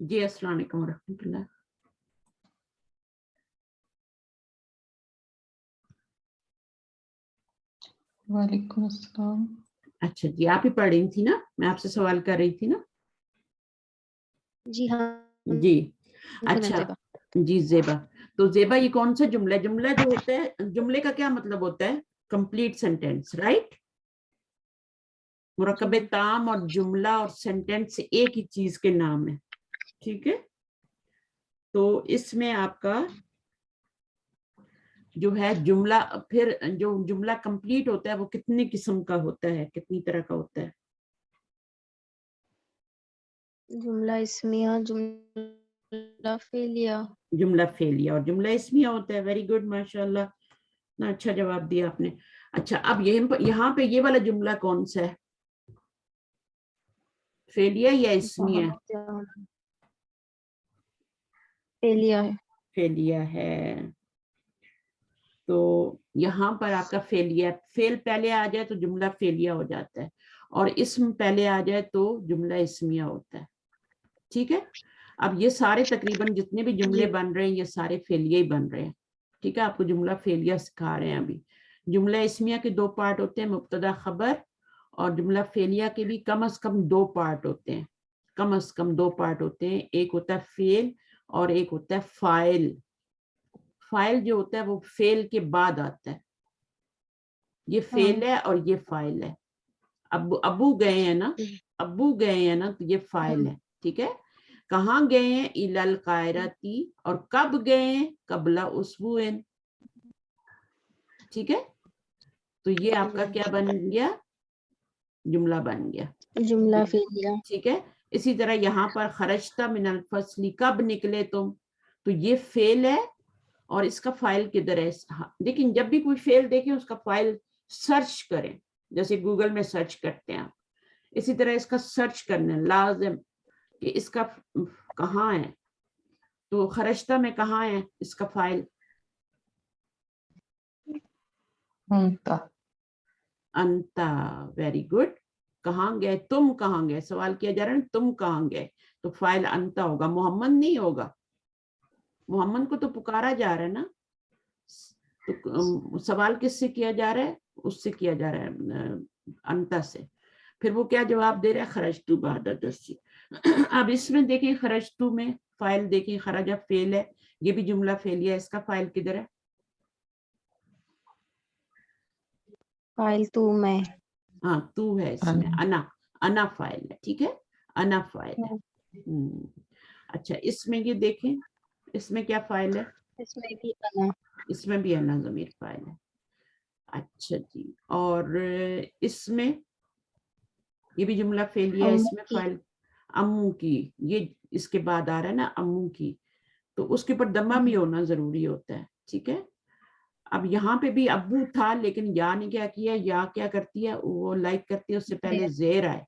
جی السلام علیکم ورحمۃ اللہ. وعلیکم السلام. اچھا جی آپ ہی پڑھ رہی تھی نا, میں آپ سے سوال کر رہی تھی نا. جی ہاں جی اچھا جی زیبا. تو زیبا یہ کون سا جملہ ہے؟ جملہ جو ہوتا ہے, جملے کا کیا مطلب ہوتا ہے؟ Complete sentence, right. مرکب تام اور جملہ اور سینٹینس ایک ہی چیز کے نام ہے, ٹھیک ہے. تو اس میں آپ کا جو ہے جملہ, پھر جو جملہ کمپلیٹ ہوتا ہے وہ کتنی قسم کا ہوتا ہے, کتنی طرح کا ہوتا ہے؟ جملہ اسمیہ, جملہ فعلیہ. جملہ فعلیہ اور جملہ اسمیہ ہوتا ہے. ویری گڈ, ماشاء اللہ, اتنا اچھا جواب دیا آپ نے. اچھا اب یہاں پہ یہ والا جملہ کون سا ہے, فعلیہ یا اسمیہ؟ فعلیہ ہے. فعلیہ ہے. تو یہاں پر آپ کا فعلیہ, فعل پہلے آ جائے تو جملہ فعلیہ ہو جاتا ہے, اور اسم پہلے آ جائے تو جملہ اسمیہ ہوتا ہے, ٹھیک ہے. اب یہ سارے تقریباً جتنے بھی جملے بن رہے ہیں یہ سارے فعلیہ ہی بن رہے ہیں, ٹھیک ہے. آپ کو جملہ فعلیہ سکھا رہے ہیں ابھی. جملہ اسمیہ کے دو پارٹ ہوتے ہیں, مبتدا خبر, اور جملہ فعلیہ کے بھی کم از کم دو پارٹ ہوتے ہیں, کم از کم دو پارٹ ہوتے ہیں. ایک ہوتا ہے فعل اور ایک ہوتا ہے فاعل. فاعل جو ہوتا ہے وہ فعل کے بعد آتا ہے, یہ فعل ہے اور یہ فاعل ہے. ابو گئے ہیں نا, ابو گئے ہیں نا, تو یہ فاعل ہے, ٹھیک ہے. کہاں گئے ہیں؟ الی القاہرۃ, اور کب گئے ہیں؟ قبل اسبوع, ٹھیک ہے. تو یہ آپ کا کیا بن گیا؟ جملہ بن گیا, جملہ فعلیہ. ٹھیک ہے. اسی طرح یہاں پر خرجت من الفصل, کب نکلے تم, تو یہ فعل ہے اور اس کا فاعل کدھر ہے؟ لیکن جب بھی کوئی فعل دیکھیں اس کا فاعل سرچ کریں, جیسے گوگل میں سرچ کرتے ہیں آپ, اسی طرح اس کا سرچ کرنا لازم کہ اس کا کہاں ہے. تو خرجتہ میں کہاں ہے اس کا فاعل؟ انتا. انتا, ویری گڈ. کہاں گئے, تم کہاں گئے, سوال کیا جا رہا ہے تم کہاں گئے, تو فاعل انتا ہوگا, محمد نہیں ہوگا. محمد کو تو پکارا جا رہا ہے نا, تو سوال کس سے کیا جا رہا ہے؟ اس سے کیا جا رہا ہے, انتا سے. پھر وہ کیا جواب دے رہا ہے؟ خرجتو بعد الدرس. اب اس میں دیکھیں خرجتو میں فاعل دیکھیں, خرجہ فعل ہے, یہ بھی جملہ فعلیہ ہے, اس کا فاعل کدھر ہے؟ فاعل تو میں. ہاں تو ہے اس میں, انا, انا فاعل ہے, ٹھیک ہے, انا فاعل ہے. اچھا اس میں یہ دیکھیں, اس میں کیا فاعل ہے؟ اس میں بھی انا. اس میں بھی انا ضمیر فاعل ہے. اچھا جی, اور اس میں یہ بھی جملہ فعلیہ ہے, اس میں فاعل امو کی, یہ اس کے بعد آ رہا ہے نا امو کی, تو اس کے اوپر دمہ بھی ہونا ضروری ہوتا ہے, ٹھیک ہے. اب یہاں پہ بھی ابو تھا لیکن یا نے کیا کیا, یا کیا کرتی ہے وہ لائک کرتی ہے اس سے پہلے زیر آئے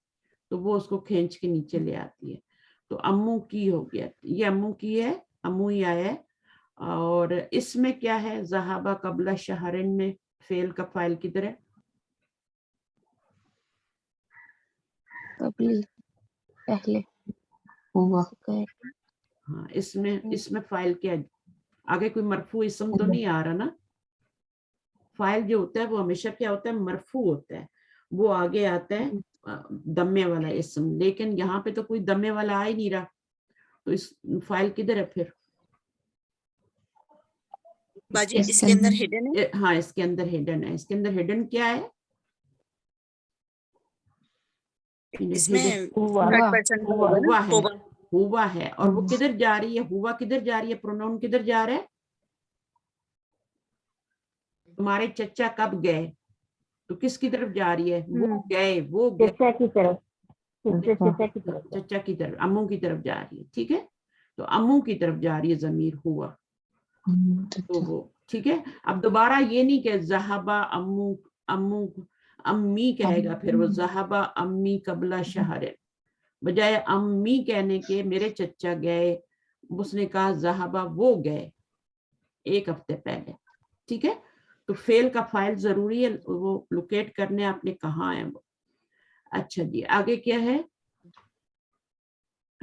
تو وہ اس کو کھینچ کے نیچے لے آتی ہے, تو امو کی ہو گیا, یہ امو کی ہے, امو ہی آیا ہے. اور اس میں کیا ہے؟ ذہابہ قبل شہرن میں فعل کا فاعل کدھر ہے؟ قبل, پہلے. ہوا. ہاں اس میں فاعل کیا, آگے کوئی مرفوع اسم تو نہیں آ رہا نا. فاعل جو ہوتا ہے وہ ہمیشہ کیا ہوتا ہے؟ مرفوع ہوتا ہے, وہ آگے آتا ہے دمے والا اسم, لیکن یہاں پہ تو کوئی دمے والا آ ہی نہیں رہا, تو اس فاعل کدھر ہے پھر؟ باجی اس کے اندر ہڈن ہے. ہاں اس کے اندر ہڈن ہے. اس کے اندر ہڈن کیا ہے؟ اس میں تھرڈ پرسن کا ہوگا نا, ہوا ہے, ہوگا. ہوا ہے, اور وہ کدھر جا رہی ہے؟ ہوا کدھر جا رہی ہے؟ پروناؤن کدھر جا رہا ہے؟ تمہارے چچا کب گئے, تو کس کی طرف جا رہی ہے؟ وہ گئے, وہ گئے چچا کی طرف, چچا کی طرف. چچا کی طرف, امو کی طرف جا رہی ہے, ٹھیک ہے. تو امو کی طرف جا رہی ہے ضمیر ہوا, تو وہ ٹھیک ہے. اب دوبارہ یہ نہیں کہ ذہبہ امو, امو امی کہے گا, پھر وہ ذہبہ امی قبل شہر, بجائے امی کہنے کے میرے چچا گئے, اس نے کہا ذہبہ وہ گئے ایک ہفتے پہلے, ٹھیک ہے. تو فعل کا فاعل ضروری ہے, وہ لوکیٹ کرنے آپ نے کہاں ہے وہ. اچھا جی آگے کیا ہے؟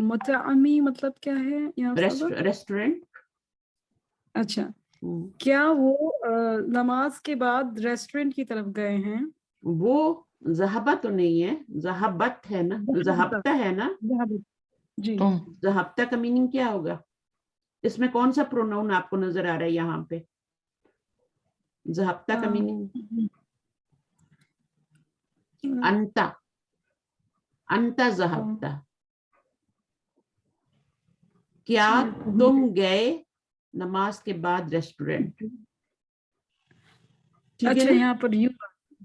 متعمی مطلب کیا ہے یہاں صبر؟ ریسٹورینٹ. اچھا کیا وہ نماز کے بعد ریسٹورینٹ کی طرف گئے ہیں؟ وہ ذہبہ تو نہیں ہے, ذہبت ہے نا, ذہبتہ ہے نا. جی تم ذہبتہ کا میننگ کیا ہوگا؟ اس میں کون سا پروناؤن آپ کو نظر آ رہا ہے یہاں پہ؟ ذہبتہ کا میننگ انتا, انتا ذہبتہ. کیا تم گئے نماز کے بعد ریسٹورینٹ؟ ٹھیک اچھا ہے, یہاں پر یو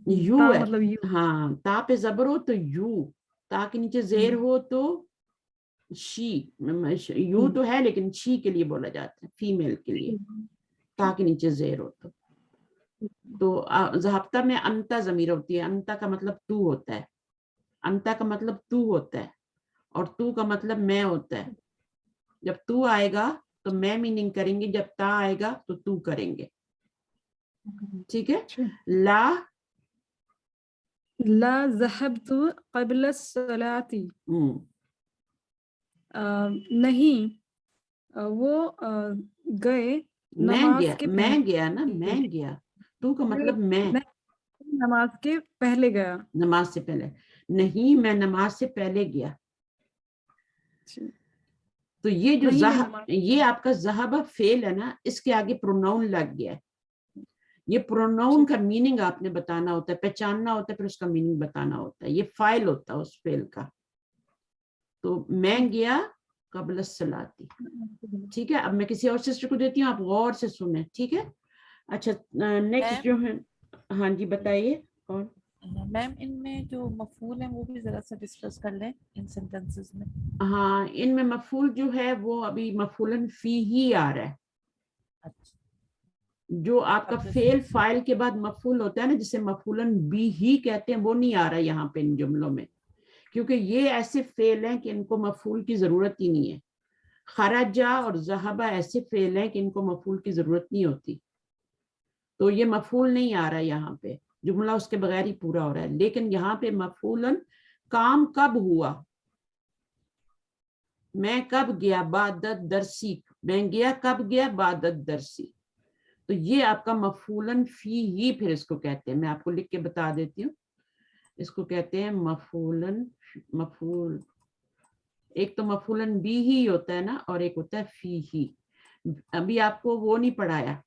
یو تا ہے. مطلب یو. ہاں, تا پہ زبر ہو تو یو, تا کے نیچے زیر ہو تو شی. یو تو ہے لیکن شی کے لیے بولا جاتا ہے, فیمیل کے لیے, تا کے نیچے زیر ہو تو ضابطہ میں انتا ضمیر ہوتی ہے. انتا کا مطلب تو ہوتا ہے, انتا کا مطلب تو ہوتا ہے, اور تو کا مطلب میں ہوتا ہے. جب تو آئے گا تو میں میننگ کریں گے, جب تا آئے گا تو کریں گے. ٹھیک ہے. لا لا ذهبت قبل الصلاة. نہیں وہ گئے میں نماز گیا, کے میں گیا نا, میں گیا. تو کا مطلب میں, نماز کے پہلے گیا. نماز سے پہلے نہیں, میں نماز سے پہلے گیا. تو یہ جو یہ آپ کا ذہبہ فعل ہے نا, اس کے آگے پروناؤن لگ گیا ہے. یہ پروناؤن کا میننگ آپ نے بتانا ہوتا ہے, پہچاننا ہوتا ہے, پھر اس کا میننگ بتانا ہوتا ہے. یہ فاعل ہوتا ہے اس فعل کا. تو میں گیا قبل الصلاۃ. ٹھیک ہے. اب میں کسی اور سسٹر کو دیتی ہوں, آپ غور سے سنیں. ٹھیک ہے. اچھا نیکسٹ جو ہے, ہاں جی بتائیے کون. میم ان میں جو مفعول ہیں وہ بھی ذرا سا ڈسکس کر لیں ان سینٹنسز میں. ہاں, ان میں مفعول جو ہے وہ ابھی مفعولن فی ہی آ رہا ہے. اچھا, جو آپ کا فعل فاعل کے بعد مفعول ہوتا ہے نا, جسے مفعولن بھی ہی کہتے ہیں, وہ نہیں آ رہا یہاں پہ ان جملوں میں, کیونکہ یہ ایسے فعل ہیں کہ ان کو مفعول کی ضرورت ہی نہیں ہے. خرجا اور ذہبہ ایسے فعل ہیں کہ ان کو مفعول کی ضرورت نہیں ہوتی. تو یہ مفعول نہیں آ رہا یہاں پہ, جملہ اس کے بغیر ہی پورا ہو رہا ہے. لیکن یہاں پہ مفعولن کام کب ہوا, میں کب گیا, بعد درسی, میں گیا کب گیا, بعد درسی. تو یہ آپ کا مفعولن فی ہی پھر اس کو کہتے ہیں. میں آپ کو لکھ کے بتا دیتی ہوں. اس کو کہتے ہیں مفعولن, مفعول ایک تو مفعولن بھی ہی ہوتا ہے نا, اور ایک ہوتا ہے فی ہی. ابھی آپ کو وہ نہیں پڑھایا,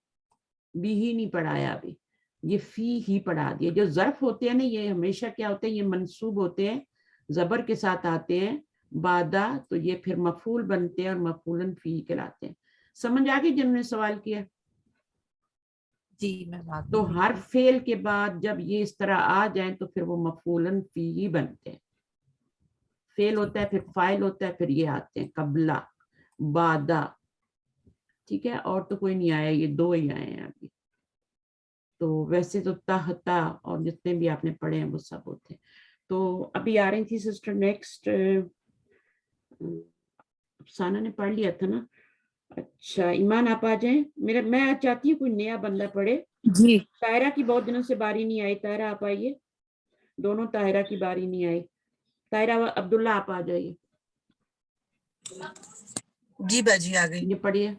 بھی ہی نہیں پڑھایا, ابھی یہ فی ہی پڑھا دیا. جو ظرف ہوتے ہیں نا, یہ ہمیشہ کیا ہوتے ہیں, یہ منصوب ہوتے ہیں, زبر کے ساتھ آتے ہیں بعدا, تو یہ پھر مفعول بنتے ہیں اور مفعولن فی کہلاتے ہیں. سمجھ آ گئی جنہوں نے سوال کیا؟ جی میم. تو ہر فعل کے بعد جب یہ اس طرح آ جائیں تو پھر وہ مفعولن فی ہی بنتے ہیں. فعل ہوتا ہے, پھر فاعل ہوتا ہے, پھر یہ آتے ہیں قبلہ, بعدا. ٹھیک ہے. اور تو کوئی نہیں آیا, یہ دو ہی آئے ہیں ابھی. تو ویسے تو تحتا اور جتنے بھی آپ نے پڑھے ہیں وہ سب ہوتے ہیں. تو ابھی آ رہی تھی سسٹر نیکسٹ, افسانہ نے پڑھ لیا تھا نا. اچھا ایمان آپ آ جائیں. میں چاہتی ہوں کوئی نیا بندہ پڑھے. جی طاہرہ کی بہت دنوں سے باری نہیں آئی. طاہرہ آپ آئیے. دونوں طاہرہ کی باری نہیں آئی. طاہرہ عبداللہ آپ آ جائیے. جی باجی آ گئی. یہ پڑھیے,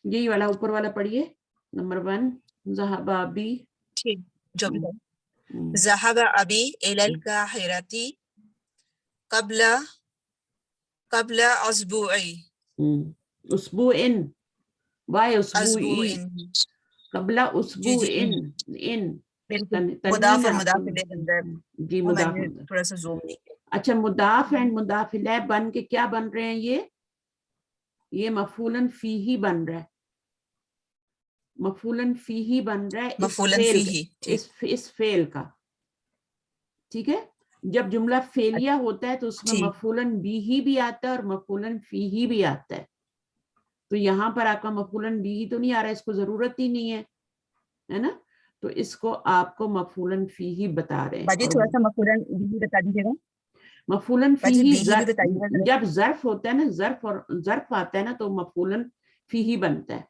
یہی والا اوپر والا پڑھیے, نمبر 1. ذهب ابی. ٹھیک, جو بھی ذهب ابی الی القاہرۃ قبل اسبوعی. اسبوع, وائے اسبوع اسبوعی, قبل اسبوع. ان مضاف اور مضاف الیہ بندر. جی وہ میں مضاف. نے تھوڑا سا زوم نہیں کیا. اچھا, مضاف اینڈ مضاف الیہ بن کے کیا بن رہے ہیں, یہ مفعولن فی ہی بن رہا ہے. مفعولن فی ہی بن رہا ہے مفعولن فیہ. اس فعل کا. ٹھیک ہے. جب جملہ فعلیہ ہوتا ہے تو اس میں مفعولن بھی ہی بھی آتا ہے اور مفعولن فی ہی بھی آتا ہے. تو یہاں پر آپ کا مفعولن بھی ہی تو نہیں آ رہا ہے, اس کو ضرورت ہی نہیں ہے نا. تو اس کو آپ کو مفعولن فی ہی بتا رہے ہیں. باجی تھوڑا سا مفعولن بھی بتا دیجیے گا. مفعولن فی باجی ہی بھی بتائیے گا. جب ظرف ہوتا ہے نا, ظرف اور ظرف آتا ہے نا, تو مفعولن فی ہی بنتا ہے.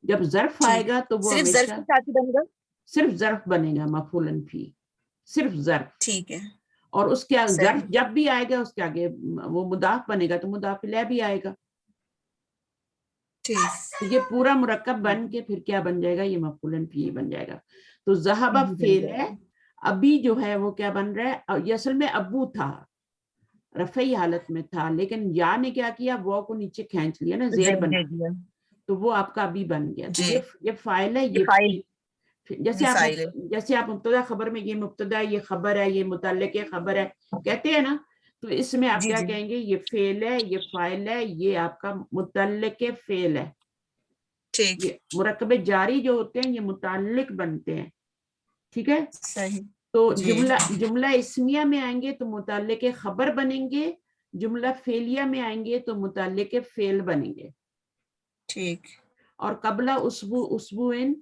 جب ظرف آئے گا تو وہ صرف ظرف ہمیشہ کے ساتھ ہی بنے گا. صرف ظرف بنے گا مفعولن فی, صرف ظرف. ٹھیک ہے. اور اس کے صحیح۔ ظرف جب بھی آئے گا اس کے آگے وہ مضاف بنے گا تو مضاف الیہ بھی آئے گا. ٹھیک. تو یہ پورا مرکب بن کے پھر کیا بن جائے گا, یہ مفعول فیہ بن جائے گا. تو ذہب فعل ہے, ابھی جو ہے وہ کیا بن رہا ہے, یہ اصل میں ابو تھا, رفعی حالت میں تھا, لیکن یا نے کیا کیا, وہ کو نیچے کھینچ لیا نا, زیر زیر بنا, دے دیا. تو وہ آپ کا ابھی بن گیا. تو جی. یہ فاعل ہے, یہ فاعل. جیسے یہ آپ فاعل ہے. جیسے آپ مبتدا خبر میں یہ مبتدا ہے, یہ خبر ہے, یہ متعلق خبر ہے کہتے ہیں نا, تو اس میں آپ جی کیا جی. کہیں گے, یہ فعل ہے, یہ فاعل ہے, یہ آپ کا متعلق فعل ہے. ٹھیک. یہ مرکب جاری جو ہوتے ہیں یہ متعلق بنتے ہیں, ٹھیک ہے. صحیح. تو جی. جملہ اسمیہ میں آئیں گے تو متعلق خبر بنیں گے, جملہ فعلیہ میں آئیں گے تو متعلق فعل بنیں گے. ٹھیک. اور قبلہ اسبوعن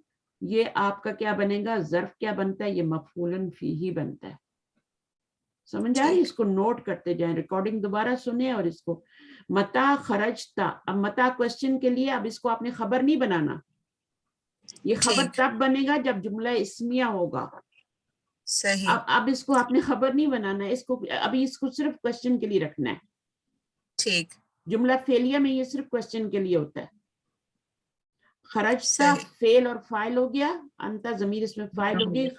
یہ آپ کا کیا بنے گا, ظرف کیا بنتا ہے, یہ مفعول فیہ بنتا ہے. سمجھ آ رہی, اس کو نوٹ کرتے جائیں, ریکارڈنگ دوبارہ سنیں اور اس کو. متا خرجتا, اب متا کوشچن کے لیے اب اس کو آپ نے خبر نہیں بنانا, یہ خبر ٹھیک. تب بنے گا جب جملہ اسمیہ ہوگا. صحیح. اب اس کو آپ نے خبر نہیں بنانا ہے, اس کو ابھی اس کو صرف کوشچن کے لیے رکھنا ہے. ٹھیک. جملہ فعلیہ میں یہ صرف کوشچن کے لیے ہوتا ہے. خرجتا صحیح. فعل اور فاعل ہو گیا, انتا ضمیر اس میں فاعل ہو گئی,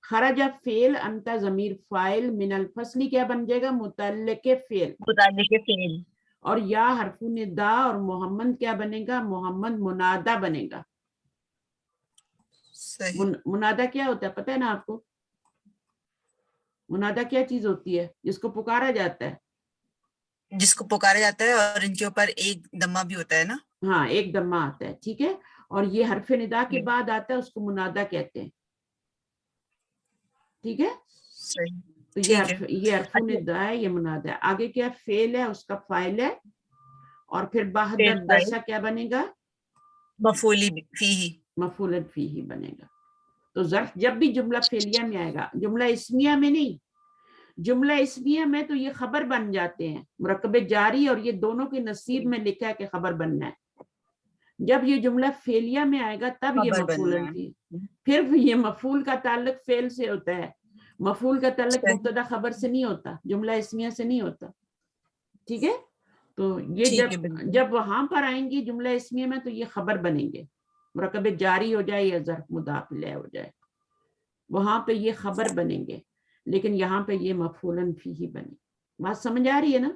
خرج فعل, انتا ضمیر فاعل, من الفصل کیا بن جائے گا, متعلق فعل. متعلق فعل. اور یا حرف ندا اور محمد کیا بنے گا, محمد منادا بنے گا. صحیح. منادا کیا ہوتا ہے پتہ ہے نا آپ کو, منادا کیا چیز ہوتی ہے, جس کو پکارا جاتا ہے, جس کو پکارا جاتا ہے اور ان کے اوپر ایک دمہ بھی ہوتا ہے نا. ہاں ایک دمہ آتا ہے, ٹھیک ہے. اور یہ حرف ندا کے بعد آتا ہے, اس کو منادا کہتے ہیں, ٹھیک ہے. صحیح. تو ٹھیک ہے. یہ حرف ندا ہے, یہ منادا ہے. آگے کیا فعل ہے, اس کا فاعل ہے, اور پھر بعد فعل درسا کیا بنے گا, مفعول فیہ. مفعول فیہ بنے گا. تو ظرف جب بھی جملہ فعلیہ میں آئے گا, جملہ اسمیہ میں نہیں, جملہ اسمیہ میں تو یہ خبر بن جاتے ہیں, مرکب جاری اور یہ دونوں کے نصیب میں لکھا ہے کہ خبر بننا ہے. جب یہ جملہ فعلیہ میں آئے گا تب یہ خبر مفعول بننا ہے. فیہ, پھر یہ مفعول کا تعلق فعل سے ہوتا ہے, مفعول کا تعلق صحیح. مبتدا خبر سے نہیں ہوتا, جملہ اسمیہ سے نہیں ہوتا, ٹھیک ہے. تو یہ ٹھیک ہے. بالکل. جب وہاں پر آئیں گی جملہ اسمیہ میں تو یہ خبر بنیں گے, مرکب جاری ہو جائے یا ظرف مضاف الیہ ہو جائے, وہاں پہ یہ خبر بنیں گے, لیکن یہاں پہ یہ مفعول فیہ بنے. بات سمجھ آ رہی ہے نا؟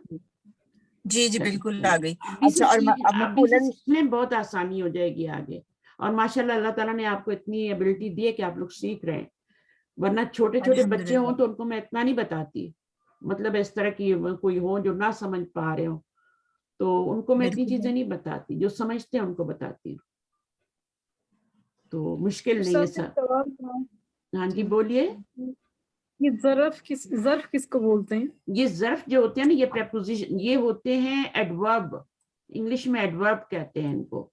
جی جی بالکل آ گئی. ابھی سے اچھا. اور سیکھنے مفعول. میں بہت آسانی ہو جائے گی آگے, اور ماشاءاللہ اللہ تعالیٰ نے آپ کو اتنی ایبلٹی دی ہے کہ آپ لوگ سیکھ رہے ہیں, ورنہ چھوٹے چھوٹے بچے ہوں تو ان کو میں اتنا نہیں بتاتی, مطلب اس طرح کی کوئی ہو جو نہ سمجھ پا رہے ہوں تو ان کو میں اتنی چیزیں نہیں بتاتی, جو سمجھتے ہیں ان کو بتاتی ہوں, تو مشکل نہیں ہے استاد سر. سوال تھا، ہاں جی بولیے. یہ ظرف کس کو بولتے ہیں؟ یہ ظرف جو ہوتے ہیں نا, یہ پریپوزیشن, یہ ہوتے ہیں ایڈورب, انگلش میں ایڈورب کہتے ہیں ان کو.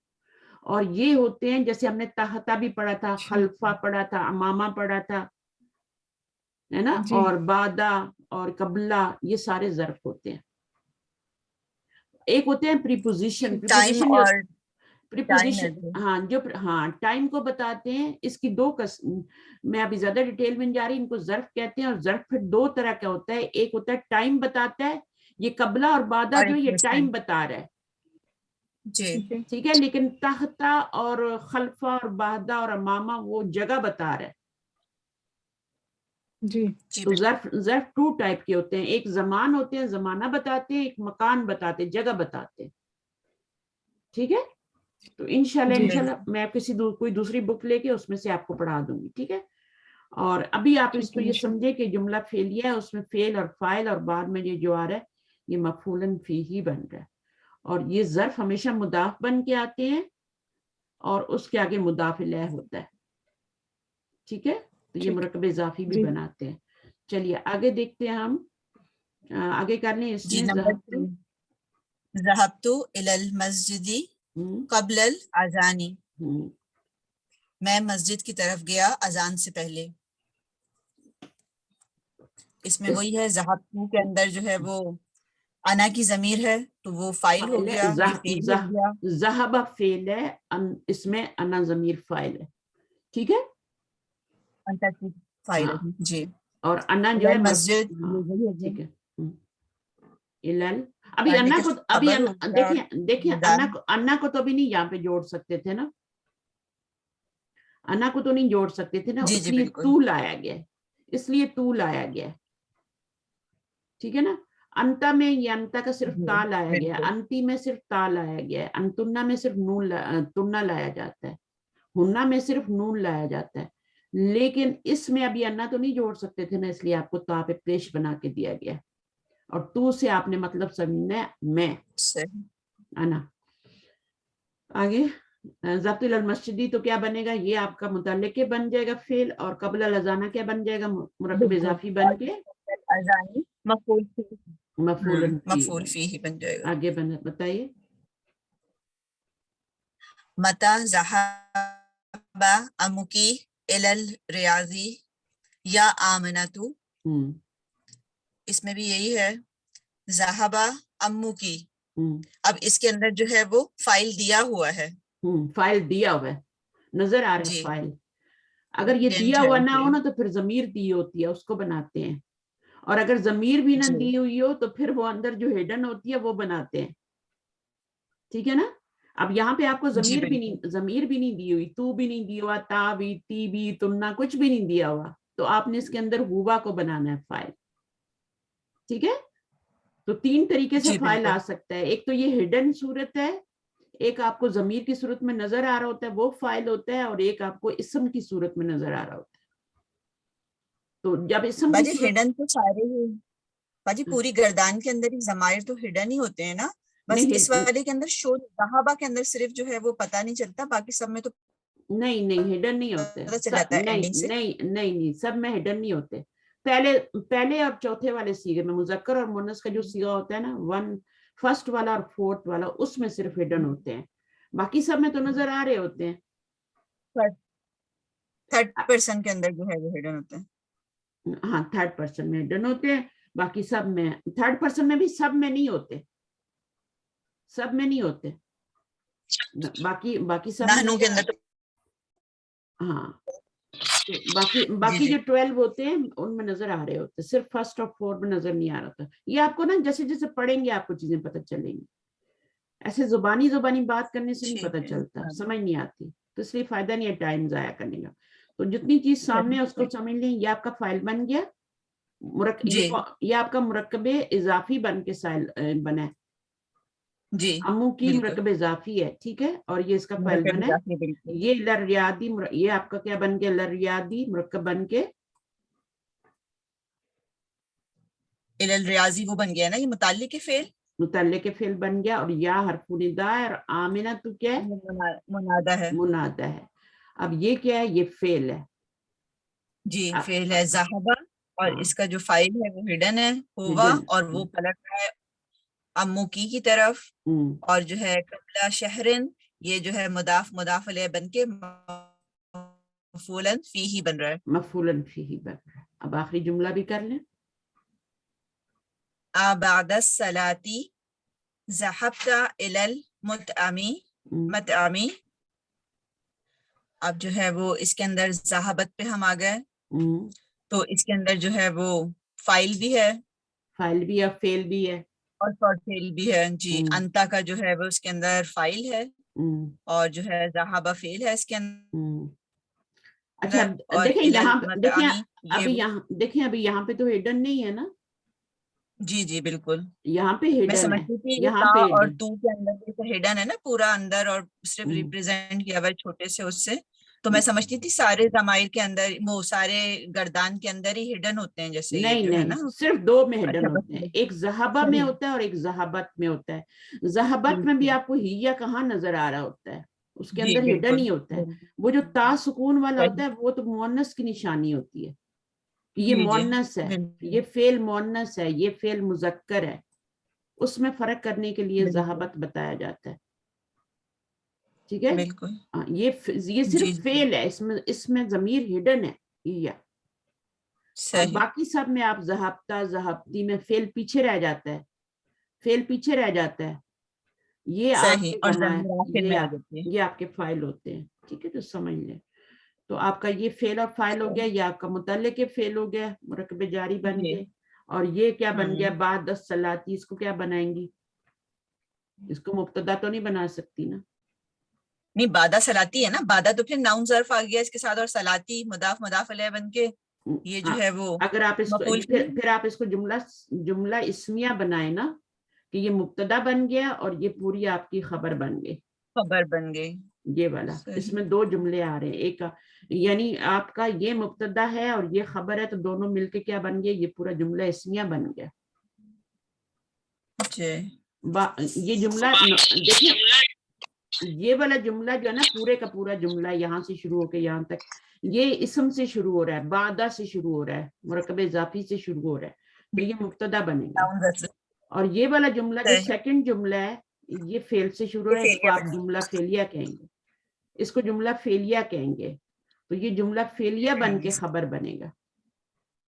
اور یہ ہوتے ہیں, جیسے ہم نے تحتا بھی پڑھا تھا, خلفہ پڑھا تھا, امامہ پڑھا تھا, ہے نا, جی. اور بعدہ اور قبلہ, یہ سارے ظرف ہوتے ہیں. ایک ہوتے ہیں پریپوزیشن, ٹائم اور پریپوزیشن, ہاں ٹائم کو بتاتے ہیں. اس کی دو قسم, میں ابھی زیادہ ڈیٹیل میں جا رہی, ان کو ظرف کہتے ہیں. اور ظرف پھر دو طرح کا ہوتا ہے, ایک ہوتا ہے ٹائم بتاتا ہے, یہ قبلہ اور بعدہ جو یہ ٹائم بتا رہا ہے, جی. ٹھیک ہے. لیکن تحتا اور خلفہ اور بعدہ اور امامہ وہ جگہ بتا رہا ہے. جی. تو ظرف ٹو ٹائپ کے ہوتے ہیں, ایک زمان ہوتے ہیں, زمانہ بتاتے ہیں, ایک مکان بتاتے ہیں, جگہ بتاتے ہیں, ٹھیک ہے. تو انشاءاللہ میں کوئی دوسری بک لے کے اس میں سے آپ کو پڑھا دوں گی, ٹھیک ہے. اور ابھی آپ اس کو یہ سمجھے کہ جملہ فعلیہ ہے, اس میں فعل اور فاعل, اور بعد میں یہ جو آ رہا ہے یہ مفعول فیہ بن رہا ہے. اور یہ ظرف ہمیشہ مضاف بن کے آتے ہیں, اور اس کے آگے مضاف الیہ ہوتا ہے, ٹھیک ہے. تو یہ مرکب اضافی بھی بناتے ہیں. چلیے آگے دیکھتے ہیں, ہم آگے کر لیں. اس جی. میں نمبر 3, ذهبت الى المسجد قبل الاذان. میں مسجد کی طرف گیا اذان سے پہلے. اس میں وہی ہے, ذهبت کے اندر جو ہے وہ انا کی ضمیر ہے تو وہ فاعل ہو گیا, یہ فعل ہو گیا. ذهب فعل ہے, اس میں انا ضمیر فاعل ہے, ٹھیک ہے. انت کی فاعل ہے. جی. اور انا جو ہے مسجد ٹھیک ہے. ابھی پڑھنے انا کے کو ابھی خبر ہوتا ہے دیکھیں اور انا کو تو ابھی نہیں یہاں پہ جوڑ سکتے تھے نا, انا کو تو نہیں جوڑ سکتے تھے نا, جی اس جی لیے بالکل تو لایا گیا, اس لیے تو لایا گیا, ٹھیک ہے نا. انتا میں یہ انتا کا صرف جی تا لایا گیا, بالکل انتی میں صرف تا لایا گیا, انتنا میں صرف نون تنا لایا جاتا ہے, ہننا میں صرف نون لایا جاتا ہے. لیکن اس میں ابھی انا تو نہیں جوڑ سکتے تھے نا, اس لیے آپ کو تا پہ پیش بنا کے دیا گیا, اور تو سے آپ نے مطلب سمجھنا ہے میں صحیح. انا. آگے ضبط المسجدی تو کیا بنے گا, یہ آپ کا متعلق بن جائے گا فعل, اور قبل الاذانہ کیا بن جائے گا, مرکب بالکل اضافی بن کے اذانی مفعول مفعول مفعول فیہ بن جائے گا. آگے بتائیے. متا ذهب امکی الی الریاضی یا آمنتو, اس میں بھی یہی ہے ذهب امکی. اب اس کے اندر جو ہے وہ فائل دیا ہوا ہے, فائل دیا ہوا ہے, نظر آ رہا ہے جی فائل. اگر یہ ٹینٹ دیا ہے ہوا نہ جی ہو نا تو پھر ضمیر دی ہوتی ہے, اس کو بناتے ہیں. اور اگر ضمیر بھی نہ جی دی ہوئی ہو تو پھر وہ اندر جو ہڈن ہوتی ہے وہ بناتے ہیں, ٹھیک ہے نا. اب یہاں پہ آپ کو جی ضمیر بھی بالکل نہیں دی ہوئی, تو بھی نہیں دی ہوا, تا بھی, تی بھی, تمنا کچھ بھی نہیں دیا ہوا, تو آپ نے اس کے اندر ہوا کو بنانا ہے فائل, ٹھیک ہے. تو تین طریقے سے جی فائل بالکل آ سکتا ہے, ایک تو یہ ہڈن صورت ہے, ایک آپ کو ضمیر کی صورت میں نظر آ رہا ہوتا ہے وہ فائل ہوتا ہے, اور ایک آپ کو اسم کی صورت میں نظر آ رہا ہوتا ہے. تو جب اسم کی باجی صورت ہڈن تو سارے ہی باجی پوری گردان کے اندر ہی ضمائر تو ہڈن ہی ہوتے ہیں نا, بس اس نہیں والے کے اندر شو صحابہ کے اندر صرف جو ہے وہ پتہ نہیں چلتا, باقی سب میں تو نہیں ہڈن نہیں ہوتے, پتہ چل جاتا ہے اینڈنگ سے. نہیں سب میں ہڈن نہیں ہوتے. پہلے اور چوتھے والے سیغے میں, مذکر اور مؤنث کا جو سیغہ ہوتا ہے نا, فرسٹ والا اور فورتھ والا, اس میں صرف ہڈن ہوتے ہیں, باقی سب میں تو نظر آ رہے ہوتے ہیں. 30% کے اندر جو ہے وہ ہڈن ہوتے ہیں. ہاں 3rd میں ہڈن ہوتے ہیں, باقی سب میں 3rd میں بھی سب میں نہیں ہوتے, سب میں نہیں ہوتے, باقی سب میں نحنو کے نظر اندر تو ہاں, جی باقی جی جو 12 ہوتے ہیں ان میں نظر آ رہے ہوتے, صرف فرسٹ اور فورتھ میں نظر نہیں آ رہا تھا. یہ آپ کو نا جیسے جیسے پڑھیں گے آپ کو چیزیں پتہ چلیں گی, ایسے زبانی بات کرنے سے نہیں پتہ ٹھیک ہے چلتا, سمجھ نہیں آتی, تو اس لیے فائدہ نہیں ہے ٹائم ضائع کرنے کا. تو جتنی چیز سامنے ہے اس کو سمجھ لیں. یہ آپ کا فائل بن گیا, جی یہ آپ کا مرکب اضافی بن کے بنا ہے, جی امو کی بالکل مرکب اضافی ہے, ٹھیک ہے. اور یہ اس کا فائل مرکب بنا ہے, اضافی بالکل. یہ لریادی, یہ آپ کا کیا بن گیا, لریادی مرکب بن کے الی الریاضی وہ بن گیا نا, یہ متعلق کے فعل متعلق فعل بن گیا, اور یا حرف نداء ہے, اور آمنہ تو کیا ہے, منادہ ہے. منادہ ہے. اب یہ کیا ہے, یہ فعل ہے. جی فعل ہے ذہبہ, اور ہاں اس کا جو فائل ہے وہ ہڈن ہے ہوا, ہڈن, اور وہ پلٹ رہا ہے اموکی کی طرف, اور جو ہے قبلہ شہرن, یہ جو ہے مضاف علیہ بن کے مفعولاً فیہ بن رہا ہے. مفعولاً فیہ بن رہا ہے. اب آخری جملہ بھی کر لیں. بعد الصلاۃ ذهبت الی المطعم. اب جو ہے وہ اس کے اندر ذہبت پہ ہم آ گئے, تو اس کے اندر جو ہے وہ فائل بھی ہے, فائل بھی ہے, فعل بھی ہے, اور فعل بھی ہے. جی انتا کا جو ہے وہ اس کے اندر فائل ہے, اور جو ہے ذہبہ فعل ہے اس کے اندر. اچھا اور دیکھیں الی یہاں المطعم یہ دیکھیں ابھی یہاں پہ تو ہڈن نہیں ہے نا, جی جی بالکل. یہاں پہ میں ہڈن ہے, سمجھتی تھی یہ یہاں تا پہ اور ہڈن. تو کے اندر جیسے ہڈن ہے نا پورا اندر, اور صرف ریپرزینٹ کیا ہوا ہے چھوٹے سے اس سے, تو میں سمجھتی تھی سارے ضمائر کے اندر وہ سارے گردان کے اندر ہی ہڈن ہوتے ہیں, جیسے یہ جو ہے نہیں, نا. صرف 2 میں ہڈن اچھا ہوتے ہیں, بس ایک ذہبہ میں ہوتا ہے اور ایک ذہبت میں ہوتا ہے. ذہبت میں بھی آپ کو ہیا کہاں نظر آ رہا ہوتا ہے, اس کے جی اندر ہڈن بالکل ہی ہوتا ہے. وہ جو تا سکون والا ہوتا ہے وہ تو مؤنث کی نشانی ہوتی ہے, یہ جی جی مؤنث ہے, بالکل یہ فعل مؤنث ہے, یہ فعل مذکر ہے. اس میں فرق کرنے کے لیے بالکل ذہبت بتایا جاتا ہے, ٹھیک ہے. بالکل. یہ جی صرف جی فعل ہے, اس میں ضمیر ہڈن ہے یا, اور صحیح. باقی سب میں آپ ذہبتا ذہبتی میں فعل پیچھے رہ جاتا ہے, فعل پیچھے رہ جاتا ہے. یہ آپ صحیح کے اور ضمائر, ضمیر آخر میں آ جاتی ہے. یہ آپ کے فائل ہوتے ہیں, ٹھیک ہے. تو سمجھ لیں تو آپ کا یہ فعل اور فاعل ہو گیا، یہ آپ کا متعلق فعل ہو گیا، مرکب جاری بن جی۔ گئے. اور یہ کیا بن ہوں۔ گیا؟ بعد الصلاتی. اس کو کیا بنائیں گی؟ اس کو مبتدا تو نہیں بنا سکتی نا. نہیں، بادہ سلاتی ہے نا، بادہ تو پھر ناؤن ظرف آ گیا اس کے ساتھ، اور سلاتی مضاف مضاف علیہ بن کے یہ جو ہے وہ اگر آپ اس کو مفعول پھر آپ اس کو جملہ اسمیہ بنائے نا، کہ یہ مبتدا بن گیا اور یہ پوری آپ کی خبر بن گئی، خبر بن گئی. یہ والا. اس میں دو جملے آ رہے ہیں، ایک یعنی آپ کا یہ مبتدا ہے اور یہ خبر ہے، تو دونوں مل کے کیا بن گیا؟ یہ پورا جملہ اسمیہ بن گیا. جی. یہ جملہ دیکھیں، یہ والا جملہ جو ہے نا، پورے کا پورا جملہ یہاں سے شروع ہو کے یہاں تک، یہ اسم سے شروع ہو رہا ہے، بعدہ سے شروع ہو رہا ہے، مرکب اضافی سے شروع ہو رہا ہے، تو یہ مبتدا بنے گا. ناؤن ظرف. اور یہ والا جملہ جو صحیح. سیکنڈ جملہ ہے، یہ فعل سے شروع ہو رہا ہے، اس کو آپ جملہ فعلیہ کہیں گے، اس کو جملہ فعلیہ کہیں گے. تو یہ جملہ فعلیہ بن کے خبر بنے گا.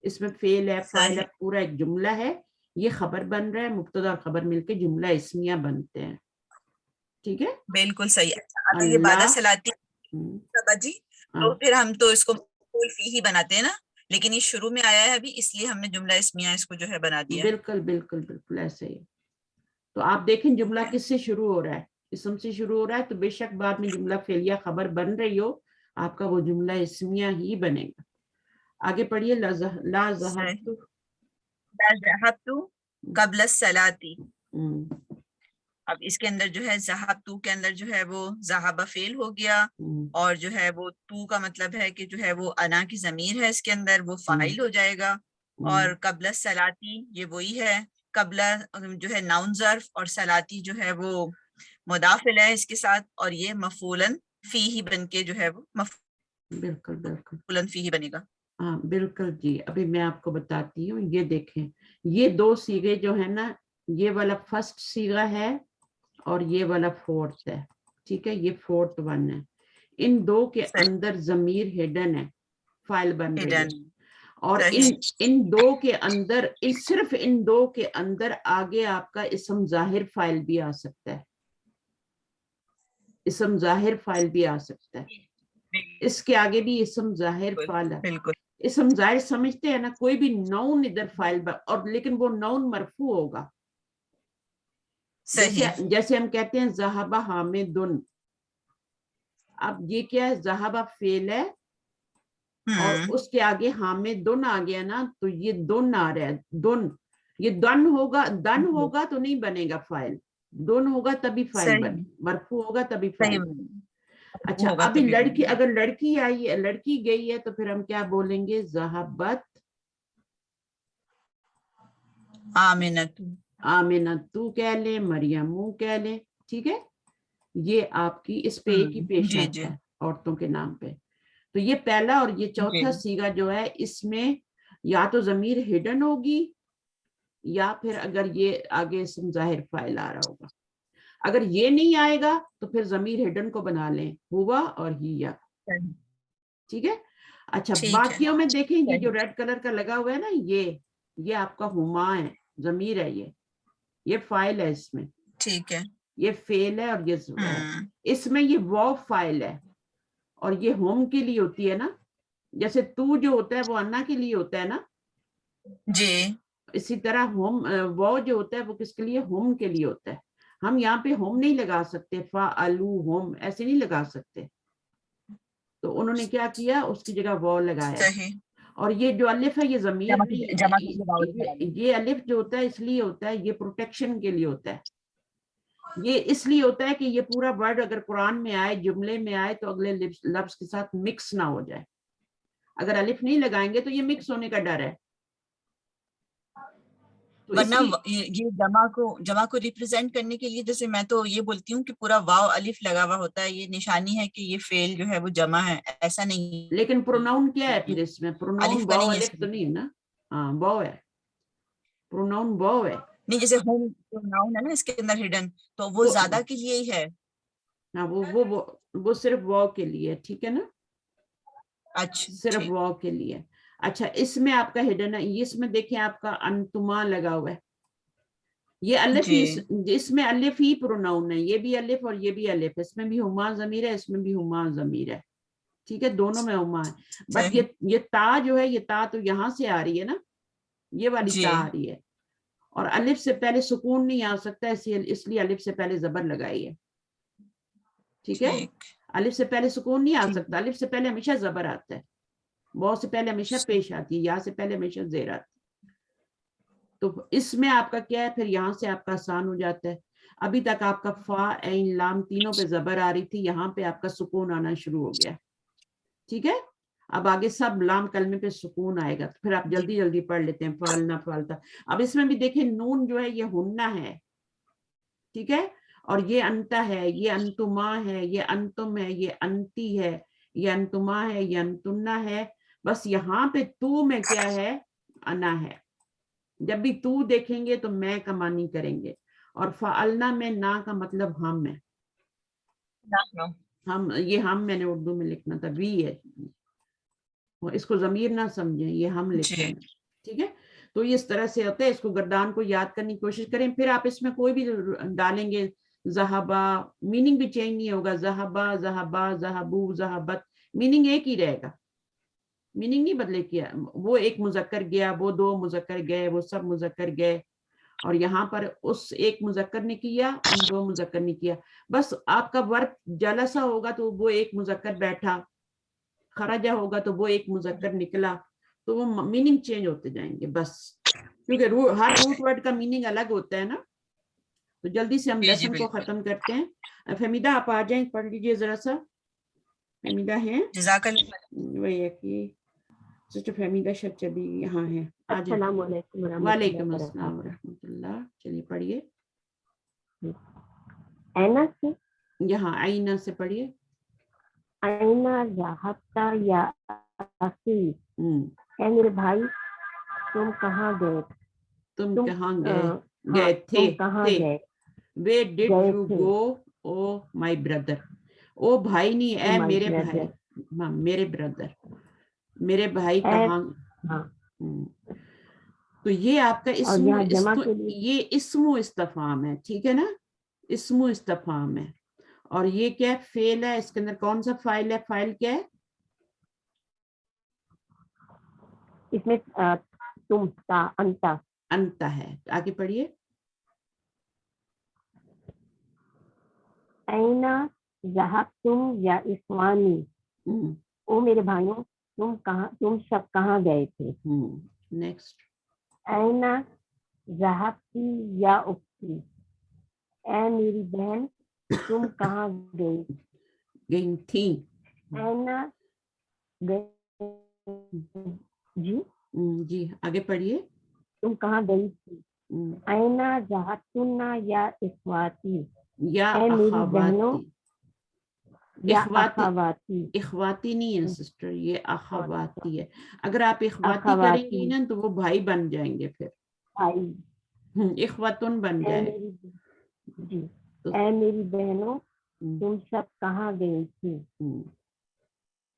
اس میں فعل ہے، فاعل ہے، پورا ایک جملہ ہے، یہ خبر بن رہا ہے، مبتدا اور خبر مل کے جملہ اسمیہ بنتے ہیں. ٹھیک ہے. بالکل صحیح. اچھا یہ بادہ سلاتی جی، تو پھر ہم تو اس کو مفعول فیہ بناتے ہیں نا، لیکن یہ شروع میں آیا ہے ابھی، اس لیے ہم نے جملہ اسمیہ اس کو جو ہے بنا دیا. بالکل بالکل بالکل ایسے ہی. تو آپ دیکھیں جملہ کس سے شروع ہو رہا ہے؟ اسم سے شروع ہو رہا ہے، تو بے شک بعد میں جملہ فعلیہ خبر بن رہی ہو، آپ کا وہ جملہ اسمیہ ہی بنے گا. آگے پڑھیے. لا ذهبت لا ذهبت قبل الصلاۃ. اب اس کے اندر جو ہے ذهبت کے اندر جو ہے وہ ذهب فعل ہو گیا، اور جو ہے وہ تو کا مطلب ہے کہ جو ہے وہ انا کی ضمیر ہے، اس کے اندر وہ فاعل ہو جائے گا. اور قبل الصلاۃ یہ وہی ہے، قبل جو ہے ناؤن ظرف، اور صلاتی جو ہے وہ مضاف الیہ اس کے ساتھ، اور یہ مفعولاً فیہ بن کے جو ہے وہ بالکل بالکل مفعولاً فیہ بنے گا. ہاں بالکل جی. ابھی میں آپ کو بتاتی ہوں، یہ دیکھیں، یہ دو صیغے جو ہے نا، یہ والا فرسٹ صیغہ ہے اور یہ والا فورتھ ہے. ٹھیک ہے، یہ فورتھ ون ہے. ان دو کے اندر ضمیر ہڈن ہے، فاعل بن رہی ہے. اور ان دو کے اندر، صرف ان دو کے اندر آگے آپ کا اسم ظاہر فاعل بھی آ سکتا ہے، اسم ظاہر فاعل بھی آ سکتا ہے. اس کے آگے بھی اسم ظاہر فاعل ہے. بالکل اسم ظاہر سمجھتے ہیں نا، کوئی بھی نون ادھر فاعل اور لیکن وہ نون مرفوع ہوگا. جیسے ہم کہتے ہیں ذہب حامدن. اب یہ کیا ہے؟ ذہب فعل ہے اور اس کے آگے حامدن آ گیا نا، تو یہ دن آ رہا ہے. دن، یہ دن ہوگا تو نہیں بنے گا فاعل، دن ہوگا تبھی فاعل بنے، مرفوع ہوگا تبھی فاعل بنے. اچھا ابھی لڑکی، اگر لڑکی آئی ہے، لڑکی گئی ہے، تو پھر ہم کیا بولیں گے؟ ذہبت آمنۃ. آمنۃ کہہ لیں، مریم کہہ لیں. ٹھیک ہے، یہ آپ کی اس پہ ایک ہی پیش آتا ہے عورتوں کے نام پہ. تو یہ پہلا اور یہ چوتھا صیغہ جو ہے، اس میں یا تو ضمیر ہڈن ہوگی، یا پھر اگر یہ آگے اسم ظاہر فاعل آ رہا ہوگا. اگر یہ نہیں آئے گا تو پھر ضمیر ہڈن کو بنا لیں، ہوا اور ہیا. ٹھیک ہے. اچھا باقیوں میں دیکھیں، یہ جو ریڈ کلر کا لگا ہوا ہے نا، یہ آپ کا ہما ہے، ضمیر ہے، یہ فاعل ہے. اس میں ٹھیک ہے، یہ فعل ہے، اور یہ اس میں یہ واو فاعل ہے، اور یہ ہوم کے لیے ہوتی ہے نا، جیسے تو جو ہوتا ہے وہ انا کے لیے ہوتا ہے نا جی. اسی طرح ہوم واو جو ہوتا ہے وہ کس کے لیے؟ ہوم کے لیے ہوتا ہے. ہم یہاں پہ ہوم نہیں لگا سکتے، فعلو ہوم ایسے نہیں لگا سکتے. تو انہوں نے کیا کیا؟ اس کی جگہ واو لگایا. اور یہ جو الف ہے یہ ضمیر نہیں، یہ الف جو ہوتا ہے اس لیے ہوتا ہے، یہ پروٹیکشن کے لیے ہوتا ہے. یہ اس لیے ہوتا ہے کہ یہ پورا ورڈ اگر قرآن میں آئے، جملے میں آئے، تو اگلے لفظ کے ساتھ مکس نہ ہو جائے. اگر الف نہیں لگائیں گے تو یہ مکس ہونے کا ڈر ہے. ورنہ یہ جمع کو ریپرزینٹ کرنے کے لیے، جیسے میں تو یہ بولتی ہوں کہ پورا واو الف لگا ہوا ہوتا ہے، یہ نشانی ہے کہ یہ فعل جو ہے وہ جمع ہے، ایسا نہیں. لیکن پروناؤن کیا ہے پھر؟ اس میں پروناؤن واو الف تو نہیں ہے نا. ہاں واو ہے، پروناؤن واو ہے. نہیں، جیسے ہوم پروناؤن ہے نا اس کے اندر ہڈن، تو وہ زیادہ کے لیے ہی ہے. ہاں وہ صرف واو کے لیے. ٹھیک ہے نا، اچھا صرف واو کے لیے. اچھا اس میں آپ کا ہڈن ہے، اس میں دیکھیں آپ کا انتما لگا ہوا ہے. یہ الف ہی، اس میں الف ہی پروناؤن ہے، یہ بھی الف اور یہ بھی الف. اس میں بھی ہما ضمیر ہے، اس میں بھی ہما ضمیر ہے. ٹھیک ہے, دونوں میں اما ہے, بٹ صحیح. یہ تا جو ہے, یہ تا تو یہاں سے آ رہی ہے نا, یہ والی جی. تا آ رہی ہے, اور الف سے پہلے سکون نہیں آ سکتا, اس لیے الف سے پہلے زبر لگائی ہے. ٹھیک ہے, ٹھیک. الف سے پہلے سکون نہیں آ ٹھیک. سکتا, الف سے پہلے ہمیشہ زبر آتا ہے, بہت سے پہلے ہمیشہ پیش آتی ہے, یا سے پہلے ہمیشہ زیر آتی ہے. تو اس میں آپ کا کیا ہے, پھر یہاں سے آپ کا آسان ہو جاتا ہے. ابھی تک آپ کا فا عین لام تینوں پہ زبر آ رہی تھی, یہاں پہ آپ کا سکون آنا شروع ہو گیا. ٹھیک ہے, اب آگے سب لام کلمے پہ سکون آئے گا, تو پھر آپ جلدی جلدی پڑھ لیتے ہیں, فالنا فالتا. اب اس میں بھی دیکھیں نون جو ہے یہ ہننا ہے, ٹھیک ہے, اور یہ انتا ہے, یہ انتما ہے, یہ انتم ہے, یہ انتی ہے, یہ انتما ہے, یہ انتنا ہے. بس یہاں پہ تو میں کیا ہے, انا ہے. جب بھی تو دیکھیں گے تو میں کا معنی کریں گے, اور فعلنا میں نا کا مطلب ہم ہے. ہم, یہ ہم میں نے اردو میں لکھنا تھا, وی ہے, اس کو ضمیر نہ سمجھیں, یہ ہم لکھا ہے. ٹھیک ہے, تو یہ اس طرح سے ہوتا ہے. اس کو گردان کو یاد کرنے کی کوشش کریں, پھر آپ اس میں کوئی بھی ڈالیں گے, ذہبا, میننگ بھی چینج نہیں ہوگا, ذہبا, ذہبا, ذہبو, ذہبت, میننگ ایک ہی رہے گا, میننگ نہیں بدلے کیا. وہ ایک مذکر گیا, وہ دو مذکر گئے, وہ سب مذکر گئے, اور یہاں پر اس ایک مذکر نے کیا, ان دو مذکر نے کیا. بس آپ کا ورک جلسہ ہوگا تو وہ ایک مذکر بیٹھا, خرجہ ہوگا تو وہ ایک مذکر نکلا, تو وہ میننگ چینج ہوتے جائیں گے بس, کیونکہ ہر روٹ ورڈ کا میننگ الگ ہوتا ہے نا. تو جلدی سے ہم لیسن کو ختم کرتے ہیں. فہمیدہ آپ آ جائیں, پڑھ لیجئے ذرا سا. فہمیدہ ہیں, جزاک اللہ. وہی ہے کہ سسٹر فہمیدہ شاید چلی یہاں ہے, آ جائیں. السلام علیکم ورحمۃ اللہ وعلیکم وبرکاتہ. السلام ورحمۃ اللہ. چلیے پڑھیے, اینا سے یہاں آئینہ سے پڑھیے. اینا ذہبتا یا اخی, اے میرے بھائی تم کہاں گئے, تم تم کہاں گئے, ہاں گئے تھے, تم کہاں تھے. گئے Where did گئے you تھے, go, oh my brother. او بھائی نہیں, او اے مائی میرے بھائی, بردر, ہاں میرے بردر, میرے بھائی اے, کہاں. ہاں, تو یہ آپ کا اور اسم, یہاں جمع کے لیے یہ اسم و استفہام ہے, ٹھیک ہے نا, اسم و استفہام ہے. اور یہ کیا ہے, فعل ہے. اس کے اندر کون سا فاعل ہے, فاعل کیا ہے, اس میں تم, تا, انتا. انتا ہے. آگے پڑھیے. اینا ذہبتم یا اخوانی, او میرے بھائیوں تم سب کہاں گئے تھے. نیکسٹ. اینا ذہبتی یا اختی, اے میری بہن تم کہاں گئی, گئی تھی. اینا جی جی آگے پڑھیے. تم کہاں گئی تھی. اینا ذہبتن یا اخواتی, یا اے میری بہنوں اخواتی, یا اخواتی, اخواتی. اخواتی نہیں ہے سسٹر, یہ اخواتی ہے. اگر آپ اخواتی کریں اخواتی گی نا تو وہ بھائی بن جائیں گے, پھر بھائی, اخواتن بن اے جائے. میری, جی, تو اے میری بہنوں تم سب کہاں گئی تھی.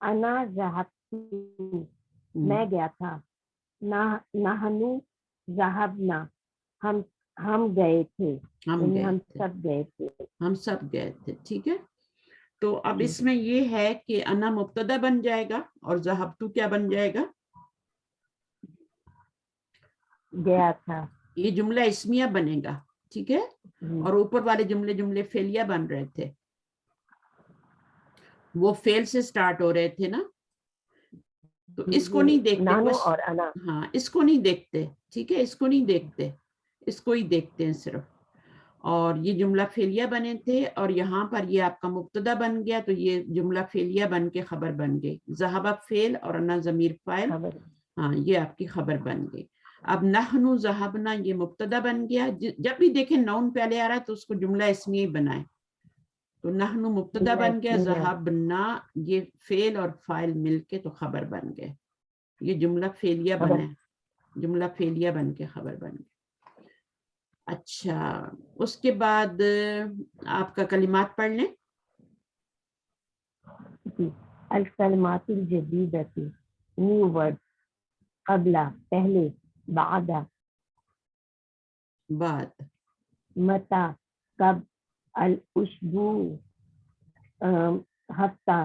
انا ذہبتی, میں گیا تھا. نحنو ذہبنا, ہم گئے تھے, یعنی ہم سب گئے تھے. ہم سب گئے تھے. ٹھیک ہے, تو اب اس میں یہ ہے کہ انا مبتدا بن جائے گا, اور ذہبتو کیا بن جائے گا, گیا تھا. یہ جملہ اسمیہ بنے گا. ٹھیک ہے, اور اوپر والے جملے فعلیہ بن رہے تھے, وہ فعل سے سٹارٹ ہو رہے تھے نا. تو اس کو نہیں دیکھتے, نانو بس اور انا, ہاں اس کو نہیں دیکھتے. ٹھیک ہے, اس کو نہیں دیکھتے, اس کو ہی دیکھتے ہیں صرف. اور یہ جملہ فعلیہ بنے تھے, اور یہاں پر یہ آپ کا مبتدا بن گیا, تو یہ جملہ فعلیہ بن کے خبر بن گئی. ذہبہ فعل اور انا ضمیر فاعل, ہاں یہ آپ کی خبر بن گئی. اب نحنو ذہبنا یہ مبتدا بن گیا. جب بھی دیکھیں نون پہلے آ رہا ہے تو اس کو جملہ اسمیہ ہی بنائیں. تو نحنو مبتدا بن گیا, ذہبنا یہ فعل اور فاعل مل کے تو خبر بن گئے. یہ جملہ فعلیہ بنا ہے, جملہ فعلیہ بن کے خبر بن گیا. اچھا, اس کے بعد آپ کا کلمات پڑھ لیں. الکلمات الجدیدۃ, نیو ورڈ. قبلہ پہلے, بعد بعد, متا کب, الاسبوع ہفتہ,